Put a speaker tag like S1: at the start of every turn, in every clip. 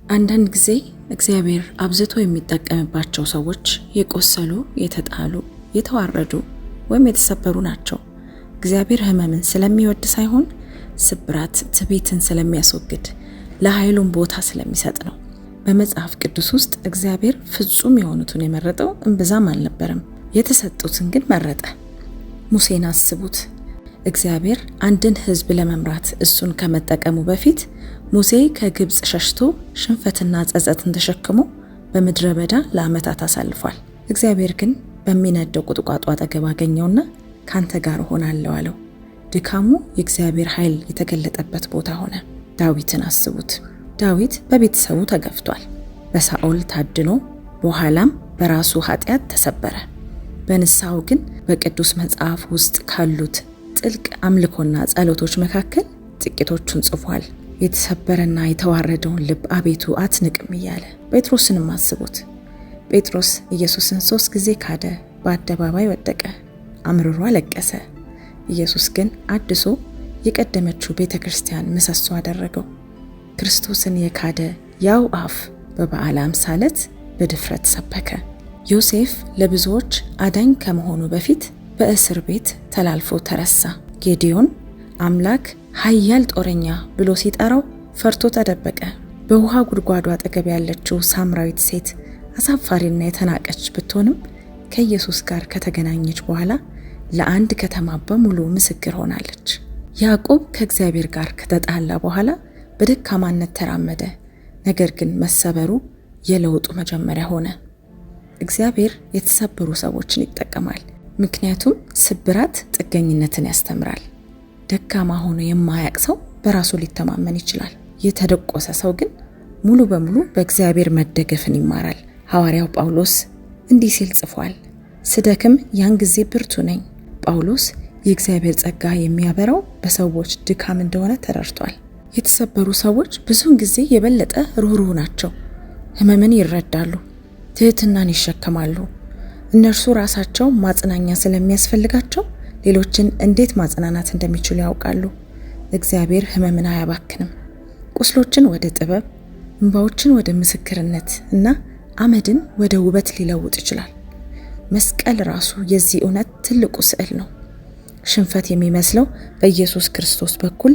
S1: አንዳንድ ጊዜ እግዚአብሔር አብዝቶ የሚጠቀምባቸው ሰዎች የቆሰሉ፣ የተጣሉ፣ የተዋረዱ ወይም የተሰበሩ ናቸው። እግዚአብሔር ሕመምን ስለሚወድ ሳይሆን ስብራት ትዕቢትን ስለሚያስወግድ ለኃይሉም ቦታ ስለሚሰጥ ነው። በመጽሐፍ ቅዱስ ውስጥ እግዚአብሔር ፍጹም የሆኑትን የመረጠው እምብዛም አልነበረም፣ የተሰጡትን ግን መረጠ። ሙሴን አስቡት። እግዚአብሔር አንድን ሕዝብ ለመምራት እሱን ከመጠቀሙ በፊት ሙሴ ከግብፅ ሸሽቶ ሽንፈትና ጸጸትን ተሸክሞ በምድረ በዳ ለዓመታት አሳልፏል። እግዚአብሔር ግን በሚነደው ቁጥቋጦ አጠገብ አገኘውና ካንተ ጋር እሆናለሁ አለው። ድካሙ የእግዚአብሔር ኃይል የተገለጠበት ቦታ ሆነ። ዳዊትን አስቡት። ዳዊት በቤተሰቡ ተገፍቷል፣ በሳኦል ታድኖ፣ በኋላም በራሱ ኃጢአት ተሰበረ። በንስሐው ግን በቅዱስ መጽሐፍ ውስጥ ካሉት ጥልቅ አምልኮና ጸሎቶች መካከል ጥቂቶቹን ጽፏል። የተሰበረና የተዋረደውን ልብ አቤቱ አትንቅም እያለ። ጴጥሮስንም አስቡት። ጴጥሮስ ኢየሱስን 3 ጊዜ ካደ፣ በአደባባይ ወደቀ፣ አምርሮ አለቀሰ። ኢየሱስ ግን አድሶ የቀደመችው ቤተ ክርስቲያን ምሰሶ አደረገው። ክርስቶስን የካደ ያው አፍ በበዓለ ሃምሳ ዕለት በድፍረት ሰበከ። ዮሴፍ ለብዙዎች አዳኝ ከመሆኑ በፊት በእስር ቤት ተላልፎ ተረሳ። ጌዲዮን አምላክ ኃያል ጦረኛ ብሎ ሲጠራው ፈርቶ ተደበቀ። በውሃ ጉድጓዱ አጠገብ ያለችው ሳምራዊት ሴት አሳፋሪና የተናቀች ብትሆንም ከኢየሱስ ጋር ከተገናኘች በኋላ ለአንድ ከተማ በሙሉ ምስክር ሆናለች። ያዕቆብ ከእግዚአብሔር ጋር ከተጣላ በኋላ በደካማነት ተራመደ። ነገር ግን መሰበሩ የለውጡ መጀመሪያ ሆነ። እግዚአብሔር የተሰበሩ ሰዎችን ይጠቀማል። ምክንያቱም ስብራት ጥገኝነትን ያስተምራል። ደካማ ሆኖ የማያቅ ሰው በራሱ ሊተማመን ይችላል። የተደቆሰ ሰው ግን ሙሉ በሙሉ በእግዚአብሔር መደገፍን ይማራል። ሐዋርያው ጳውሎስ እንዲህ ሲል ጽፏል፣ ስደክም ያን ጊዜ ብርቱ ነኝ። ጳውሎስ የእግዚአብሔር ጸጋ የሚያበራው በሰዎች ድካም እንደሆነ ተረድቷል። የተሰበሩ ሰዎች ብዙውን ጊዜ የበለጠ ሩህሩህ ናቸው። ሕመምን ይረዳሉ፣ ትህትናን ይሸከማሉ። እነርሱ ራሳቸው ማጽናኛ ስለሚያስፈልጋቸው ሌሎችን እንዴት ማጽናናት እንደሚችሉ ያውቃሉ። እግዚአብሔር ሕመምን አያባክንም። ቁስሎችን ወደ ጥበብ፣ እንባዎችን ወደ ምስክርነት እና አመድን ወደ ውበት ሊለውጥ ይችላል። መስቀል ራሱ የዚህ እውነት ትልቁ ስዕል ነው። ሽንፈት የሚመስለው በኢየሱስ ክርስቶስ በኩል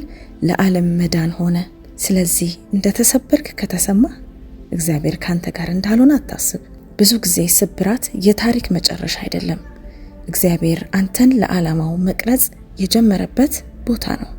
S1: ለዓለም መዳን ሆነ። ስለዚህ እንደተሰበርክ ከተሰማ እግዚአብሔር ካንተ ጋር እንዳልሆነ አታስብ። ብዙ ጊዜ ስብራት የታሪክ መጨረሻ አይደለም፣ እግዚአብሔር አንተን ለዓላማው መቅረጽ የጀመረበት ቦታ ነው።